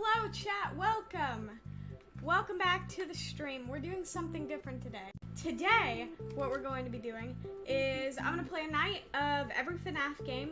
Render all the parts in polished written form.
Hello chat, welcome! Welcome back to the stream. We're doing something different today. Today, what we're going to be doing is I'm going to play a night of every FNAF game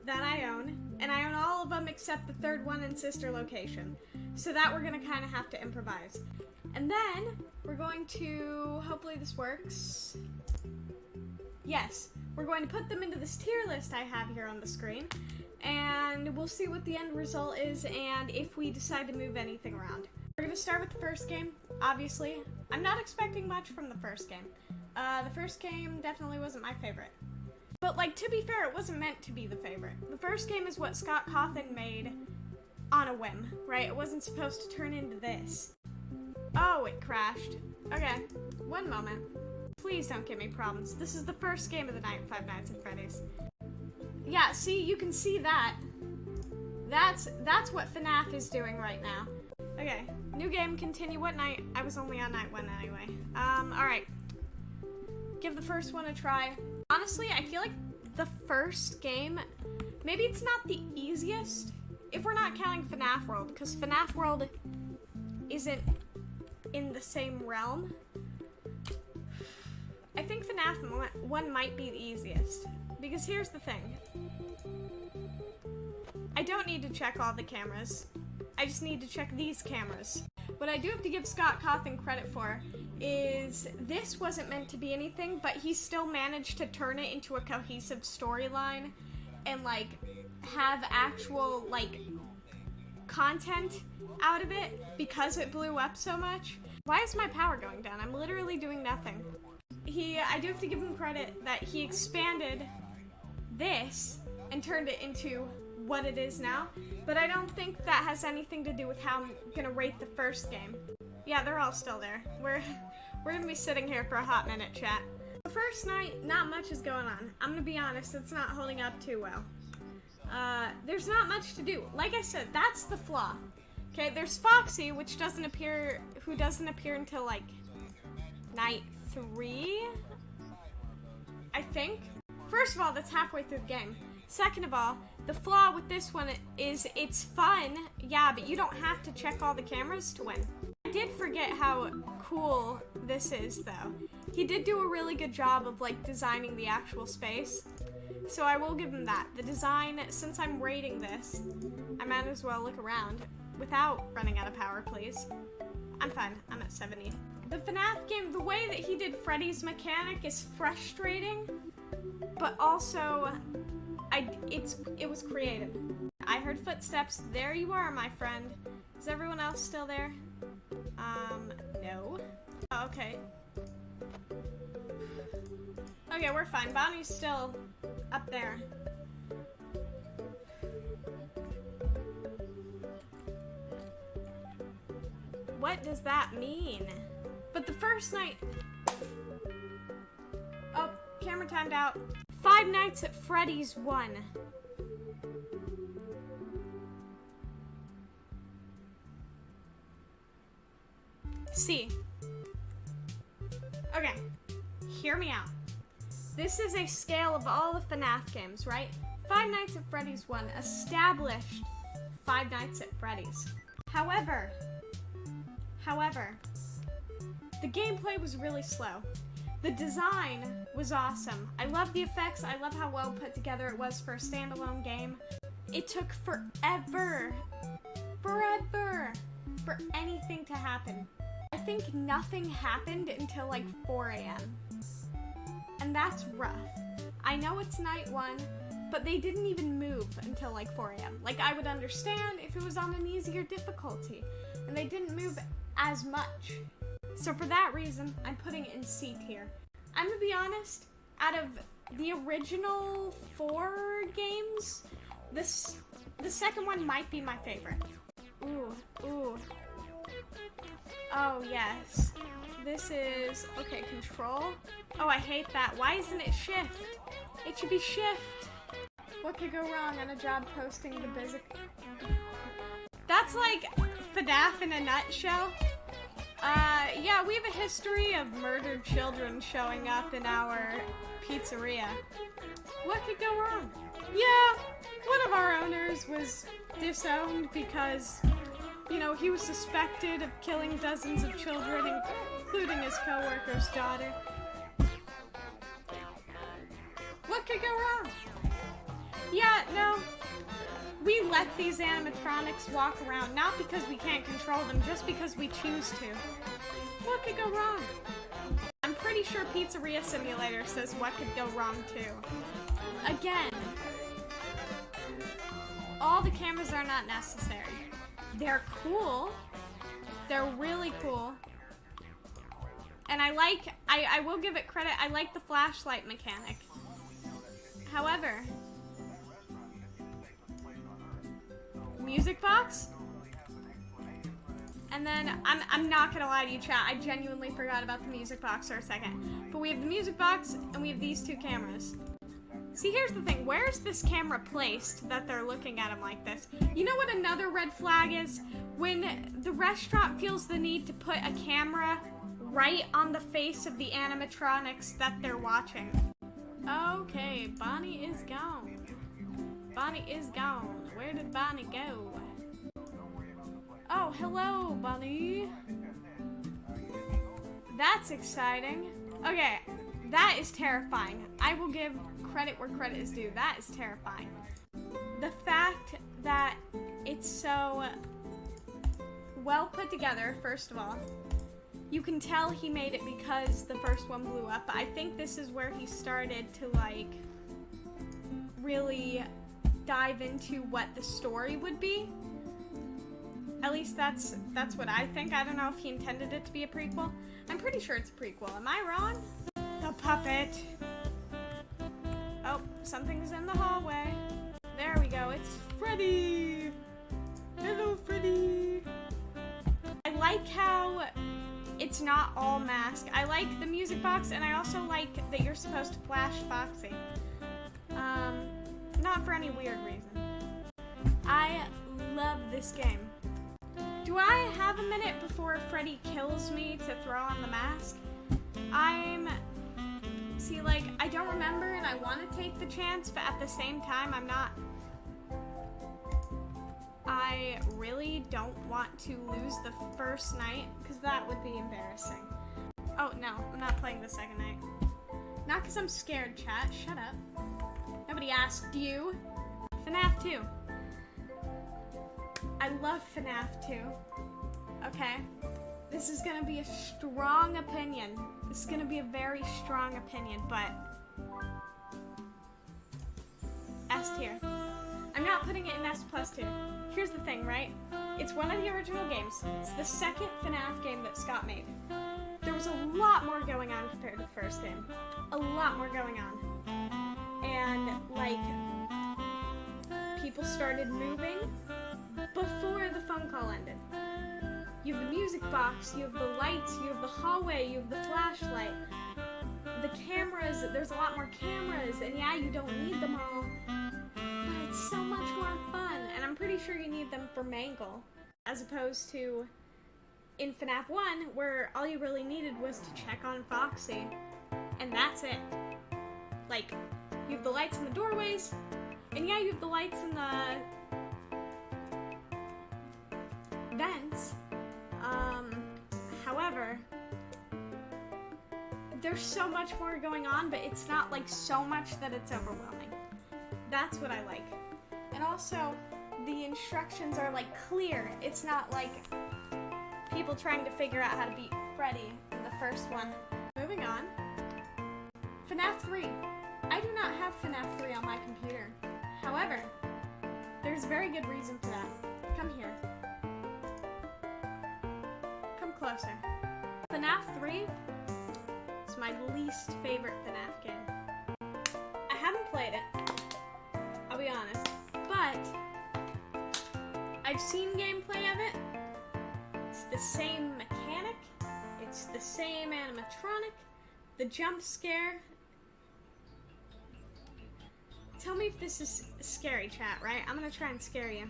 that I own, and I own all of them except the third one in Sister Location. So that we're going to kind of have to improvise. And then, we're going to, hopefully this works. Yes, we're going to put them into this tier list I have here on the screen, and we'll see what the end result is and if we decide to move anything around. We're going to start with the first game, obviously. I'm not expecting much from the first game. The first game definitely wasn't my favorite. But, like, to be fair, it wasn't meant to be the favorite. The first game is what Scott Cawthon made on a whim, right? It wasn't supposed to turn into this. Oh, it crashed. Okay, one moment. Please don't give me problems. This is the first game of the night, Five Nights at Freddy's. Yeah, see, you can see that. That's what FNAF is doing right now. Okay, new game, continue. What night? I was only on night 1 anyway. Alright. Give the first one a try. Honestly, I feel like the first game, maybe it's not the easiest, if we're not counting FNAF World, because FNAF World isn't in the same realm. I think FNAF 1 might be the easiest, because here's the thing. I don't need to check all the cameras. I just need to check these cameras. What I do have to give Scott Cawthon credit for is this wasn't meant to be anything, but he still managed to turn it into a cohesive storyline and, like, have actual, like, content out of it because it blew up so much. Why is my power going down? I'm literally doing nothing. I do have to give him credit that he expanded this and turned it into what it is now, but I don't think that has anything to do with how I'm gonna rate the first game. Yeah, they're all still there. We're gonna be sitting here for a hot minute, chat. The first night, not much is going on. I'm gonna be honest, it's not holding up too well. There's not much to do. Like I said, that's the flaw. Okay, there's Foxy, who doesn't appear until, like, night 3, I think. First of all, that's halfway through the game. Second of all, the flaw with this one is it's fun, yeah, but you don't have to check all the cameras to win. I did forget how cool this is, though. He did do a really good job of, like, designing the actual space, so I will give him that. The design, since I'm rating this, I might as well look around without running out of power, please. I'm fine, I'm at 70. The FNAF game, the way that he did Freddy's mechanic is frustrating, but also, it was creative. I heard footsteps. There you are, my friend. Is everyone else still there? No. Oh, okay. Okay, we're fine. Bonnie's still up there. What does that mean? But the first night... Oh, camera timed out. Five Nights at Freddy's 1. C. Okay, hear me out. This is a scale of all the FNAF games, right? Five Nights at Freddy's 1 established Five Nights at Freddy's. However, the gameplay was really slow. The design was awesome. I love the effects. I love how well put together it was for a standalone game. It took forever for anything to happen. I think nothing happened until like 4 a.m. And that's rough. I know it's night 1, but they didn't even move until like 4 a.m. Like, I would understand if it was on an easier difficulty, and they didn't move as much. So for that reason, I'm putting it in C tier. I'm gonna be honest, out of the original 4 games, the second one might be my favorite. Ooh. Oh, yes. This is, okay, control. Oh, I hate that. Why isn't it shift? It should be shift. What could go wrong on a job posting the basic? That's like FNAF in a nutshell. Yeah, we have a history of murdered children showing up in our pizzeria. What could go wrong? Yeah, one of our owners was disowned because You know, he was suspected of killing dozens of children, including his co-worker's daughter. What could go wrong? Yeah, no. We let these animatronics walk around, not because we can't control them, just because we choose to. What could go wrong? I'm pretty sure Pizzeria Simulator says what could go wrong too. Again, all the cameras are not necessary. They're cool. They're really cool. And I will give it credit, I like the flashlight mechanic. However, music box? And then, I'm not gonna lie to you, chat, I genuinely forgot about the music box for a second. But we have the music box, and we have these two cameras. See, here's the thing, where's this camera placed that they're looking at him like this? You know what another red flag is? When the restaurant feels the need to put a camera right on the face of the animatronics that they're watching. Okay, Bonnie is gone. Bonnie is gone. Where did Bonnie go? Oh, hello, Bonnie. That's exciting. Okay, that is terrifying. I will give credit where credit is due. That is terrifying. The fact that it's so well put together, first of all. You can tell he made it because the first one blew up. I think this is where he started to, like, really dive into what the story would be. At least that's what I think. I don't know if he intended it to be a prequel. I'm pretty sure it's a prequel. Am I wrong? The puppet. Oh, something's in the hallway. There we go. It's Freddy. Hello, Freddy. I like how it's not all mask. I like the music box, and I also like that you're supposed to flash Foxy. Not for any weird reason. I love this game. Do I have a minute before Freddy kills me to throw on the mask? See, like, I don't remember and I want to take the chance, but at the same time, I'm not. I really don't want to lose the first night, because that would be embarrassing. Oh, no, I'm not playing the second night. Not because I'm scared, chat. Shut up. Nobody asked you. FNAF 2. I love FNAF 2. Okay? This is gonna be a strong opinion. This is gonna be a very strong opinion, but S tier. I'm not putting it in S plus tier. Here's the thing, right? It's one of the original games. It's the second FNAF game that Scott made. There was a lot more going on compared to the first game. A lot more going on. And, like, people started moving before the phone call ended. You have the music box, you have the lights, you have the hallway, you have the flashlight. The cameras, there's a lot more cameras, and yeah, you don't need them all. But it's so much more fun, and I'm pretty sure you need them for Mangle, as opposed to in FNAF 1, where all you really needed was to check on Foxy, and that's it. Like, you have the lights in the doorways, and yeah, you have the lights in the vents. However, there's so much more going on, but it's not like so much that it's overwhelming. That's what I like. And also, the instructions are like clear. It's not like people trying to figure out how to beat Freddy in the first one. Moving on. FNAF 3. I do not have FNAF 3 on my computer. However, there's a very good reason for that. Come here. Come closer. FNAF 3 is my least favorite FNAF game. I haven't played it, I'll be honest, but I've seen gameplay of it. It's the same mechanic, it's the same animatronic, the jump scare. Tell me if this is scary, chat, right? I'm gonna try and scare you.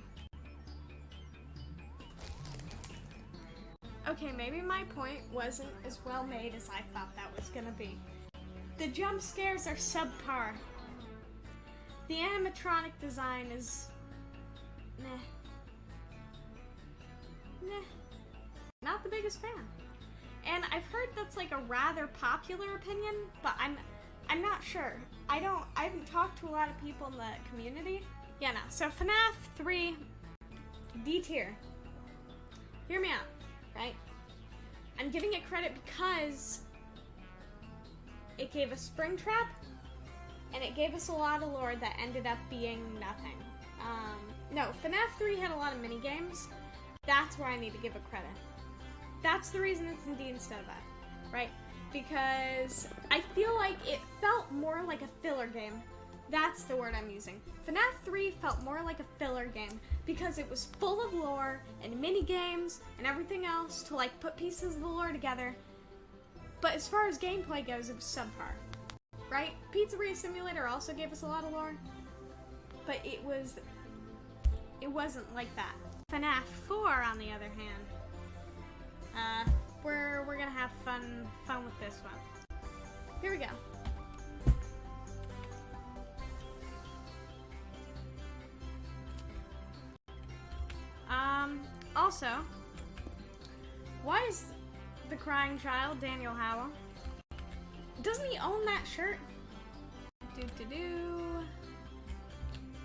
Okay, maybe my point wasn't as well made as I thought that was gonna be. The jump scares are subpar. The animatronic design is meh. not the biggest fan. And I've heard that's like a rather popular opinion, but I'm not sure. I haven't talked to a lot of people in the community. Yeah, no. So FNAF 3 D tier. Hear me out, right? I'm giving it credit because it gave us Springtrap, and it gave us a lot of lore that ended up being nothing. No, FNAF 3 had a lot of mini games. That's where I need to give it credit. That's the reason it's in D instead of F, right? Because I feel like it felt more like a filler game. That's the word I'm using. FNAF 3 felt more like a filler game because it was full of lore and mini games and everything else to like put pieces of the lore together. But as far as gameplay goes, it was subpar, right? Pizzeria Simulator also gave us a lot of lore, but it wasn't like that. FNAF 4, on the other hand, we're gonna have fun with this one. Here we go. Also, why is the crying child Daniel Howell? Doesn't he own that shirt?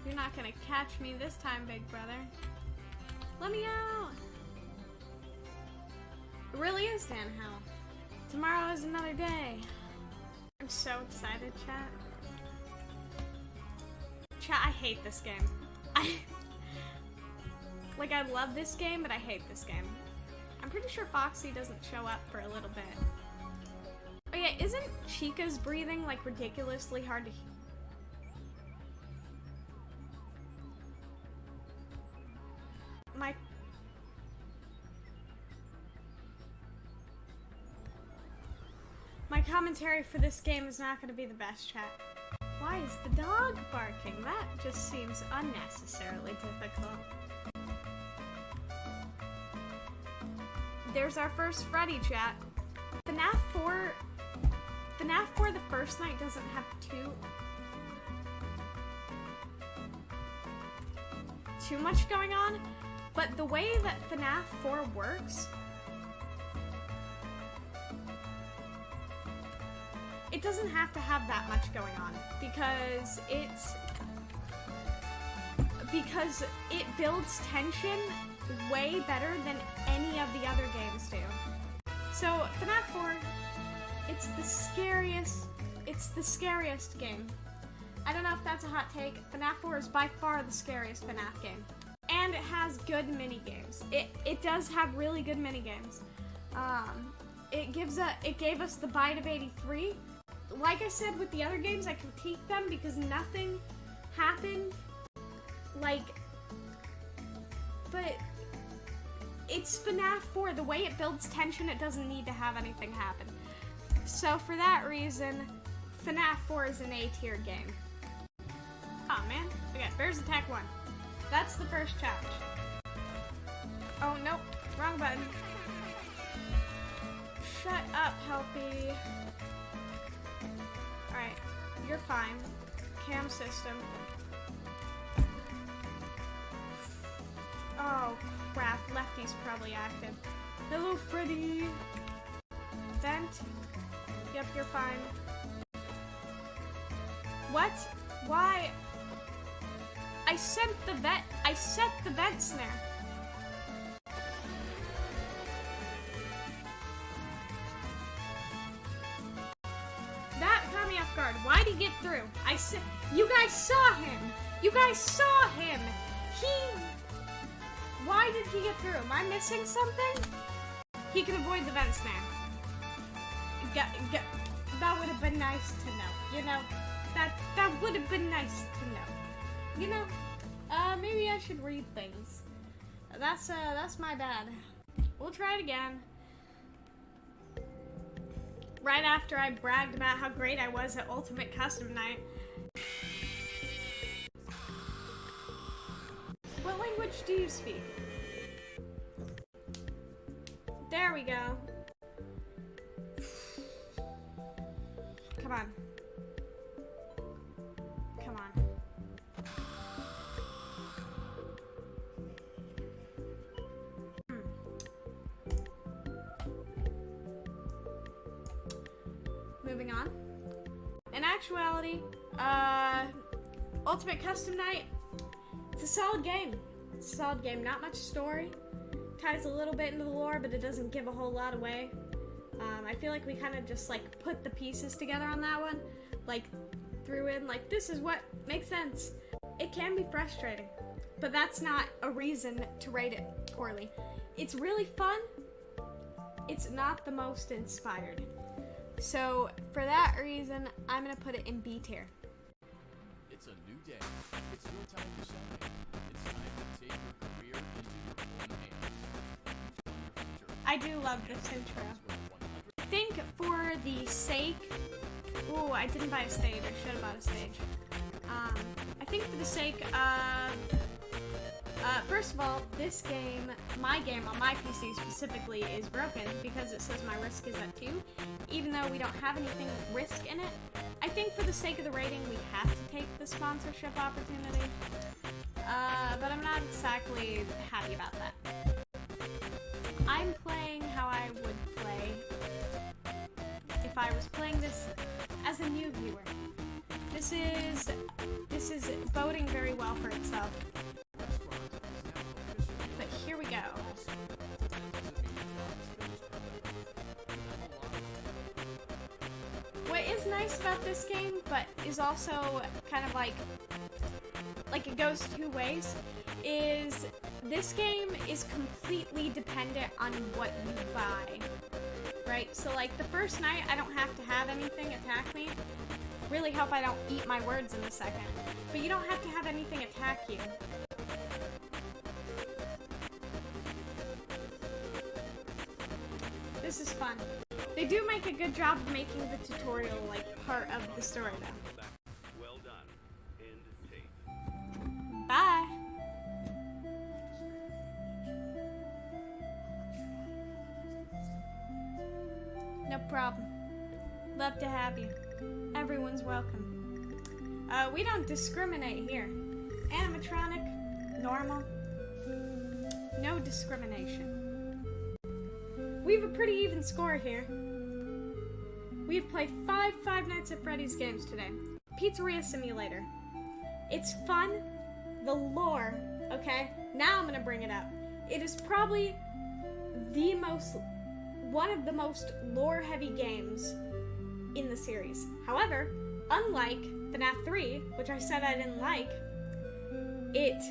You're not gonna catch me this time, big brother. Let me out! It really is Dan Howell. Tomorrow is another day. I'm so excited, chat. Chat, I hate this game. I love this game, but I hate this game. I'm pretty sure Foxy doesn't show up for a little bit. Oh yeah, isn't Chica's breathing like ridiculously hard to hear? My commentary for this game is not going to be the best, chat. Why is the dog barking? That just seems unnecessarily difficult. There's our first Freddy, chat. FNAF 4 the first night doesn't have too much going on, but the way that FNAF 4 works, it doesn't have to have that much going on because it builds tension way better than any of the other games do. So FNAF 4, it's the scariest game. I don't know if that's a hot take. FNAF 4 is by far the scariest FNAF game. And it has good mini games. It does have really good mini games. It gave us the Bite of 83. Like I said with the other games, I critiqued them because nothing happened. But it's FNAF 4. The way it builds tension, it doesn't need to have anything happen. So for that reason, FNAF 4 is an A tier game. Aw, man. Okay, Bears Attack 1. That's the first challenge. Oh, nope. Wrong button. Shut up, Helpy. Alright, you're fine. Cam system. Oh, crap. Lefty's probably active. Hello, Freddy. Vent. Yep, you're fine. What? Why? I set the vent snare. That caught me off guard. Why'd he get through? I said, you guys saw him. You guys saw him. Why did he get through? Am I missing something? He can avoid the vent snare. That would have been nice to know. You know, that would have been nice to know. You know, maybe I should read things. That's my bad. We'll try it again. Right after I bragged about how great I was at Ultimate Custom Night. What language do you speak? There we go. Come on. Come on. moving on. In actuality, Ultimate Custom Night, it's a solid game. It's a solid game, not much story. Ties a little bit into the lore, but it doesn't give a whole lot away. I feel like we kind of just like put the pieces together on that one. Like threw in like, this is what makes sense. It can be frustrating, but that's not a reason to rate it poorly. It's really fun. It's not the most inspired. So for that reason, I'm gonna put it in B tier. It's a new day. It's your time to shine. It's time to take your career into your own hands. I do love this intro. I think for the sake... Ooh, I didn't buy a stage. I should have bought a stage. I think for the sake of... first of all, this game, my game on my PC specifically, is broken because it says my risk is at 2, even though we don't have anything with risk in it. I think for the sake of the rating, we have to take the sponsorship opportunity, but I'm not exactly happy about that. I'm playing how I would play if I was playing this as a new viewer. This is boding very well for itself. But here we go. What is nice about this game, but is also kind of like it goes two ways, is this game is completely dependent on what you buy, right? So like the first night, I don't have to have anything attack me. Really hope I don't eat my words in a second. But you don't have to have anything attack you. This is fun. They do make a good job of making the tutorial like part of the story though. Well done. End tape. Bye. No problem. Love to have you. Everyone's welcome. We don't discriminate here. Animatronic, normal, no discrimination. We have a pretty even score here. We have played 5 Five Nights at Freddy's games today. Pizzeria Simulator. It's fun. The lore, okay? Now I'm gonna bring it up. It is probably one of the most lore-heavy games in the series. However, unlike FNAF 3, which I said I didn't like, it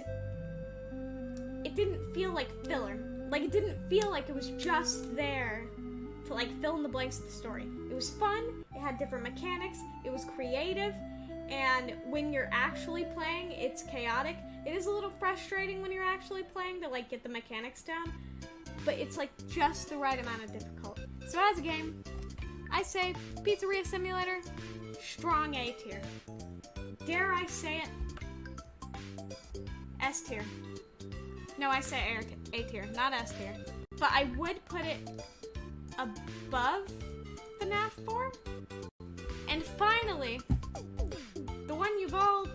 didn't feel like filler. Like, it didn't feel like it was just there to, like, fill in the blanks of the story. It was fun, it had different mechanics, it was creative, and when you're actually playing, it's chaotic. It is a little frustrating when you're actually playing to, like, get the mechanics down, but it's, like, just the right amount of difficult. So as a game, I say Pizzeria Simulator, strong A tier. Dare I say it? S tier. No, I say A tier, not S tier. But I would put it above FNAF 4. And finally, the one you've all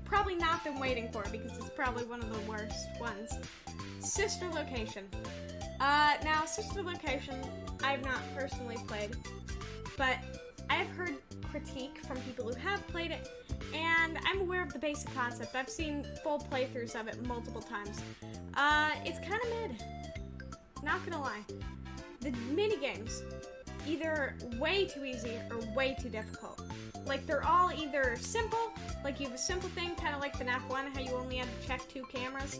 probably not been waiting for because it's probably one of the worst ones. Sister Location. Now, Sister Location, I have not personally played, but I have heard critique from people who have played it, and I'm aware of the basic concept. I've seen full playthroughs of it multiple times. It's kind of mid. Not gonna lie. The minigames, either way too easy or way too difficult. Like, they're all either simple, like you have a simple thing, kind of like FNAF 1, how you only had to check 2 cameras,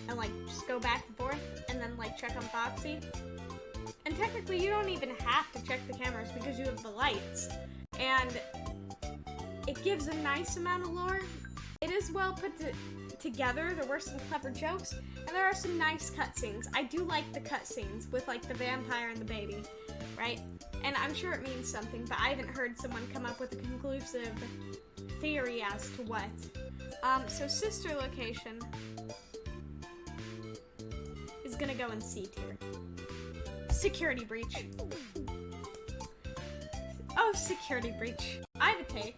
and like, just go back and forth, and then like, check on Foxy. And technically, you don't even have to check the cameras because you have the lights. And it gives a nice amount of lore. It is well put together. There were some clever jokes, and there are some nice cutscenes. I do like the cutscenes with like the vampire and the baby, right? And I'm sure it means something, but I haven't heard someone come up with a conclusive theory as to what. So Sister Location is gonna go in C tier. Security Breach. Oh, Security Breach. I have a take.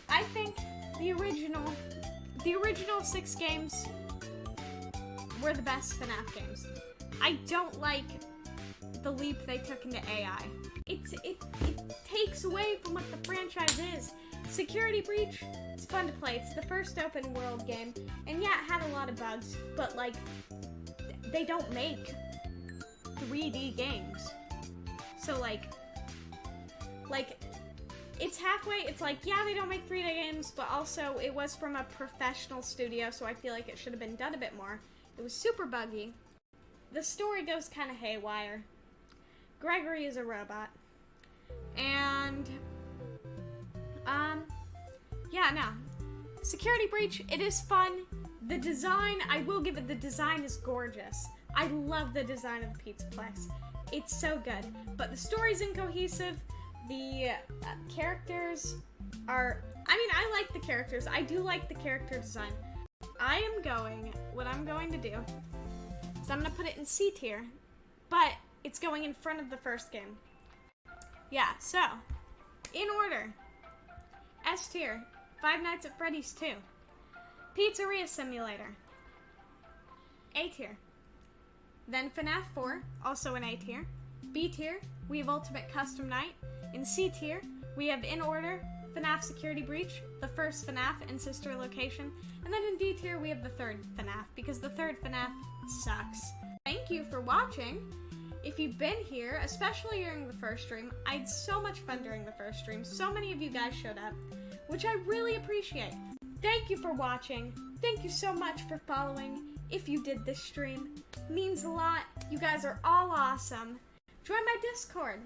I think the original 6 games were the best FNAF games. I don't like the leap they took into AI. It takes away from what the franchise is. Security Breach, it's fun to play. It's the first open world game, and yeah, it had a lot of bugs, but like, they don't make 3D games. So like, it's halfway, it's like, yeah, they don't make 3D games, but also it was from a professional studio, so I feel like it should have been done a bit more. It was super buggy. The story goes kind of haywire. Gregory is a robot. And, yeah, no. Security Breach, it is fun. The design, I will give it, the design is gorgeous. I love the design of the Pizzaplex. It's so good. But the story's incohesive. The characters are, I mean, I like the characters. I do like the character design. What I'm going to do is I'm going to put it in C tier, but it's going in front of the first game. Yeah, so, in order, S tier, Five Nights at Freddy's 2, Pizzeria Simulator, A tier, then FNAF 4, also in A tier, B tier, we have Ultimate Custom Night, in C tier, we have In Order, FNAF Security Breach, the first FNAF and sister location, and then in D tier we have the third FNAF, because the third FNAF sucks. Thank you for watching. If you've been here, especially during the first stream, I had so much fun during the first stream. So many of you guys showed up, which I really appreciate. Thank you for watching. Thank you so much for following. If you did this stream, it means a lot. You guys are all awesome. Join my Discord.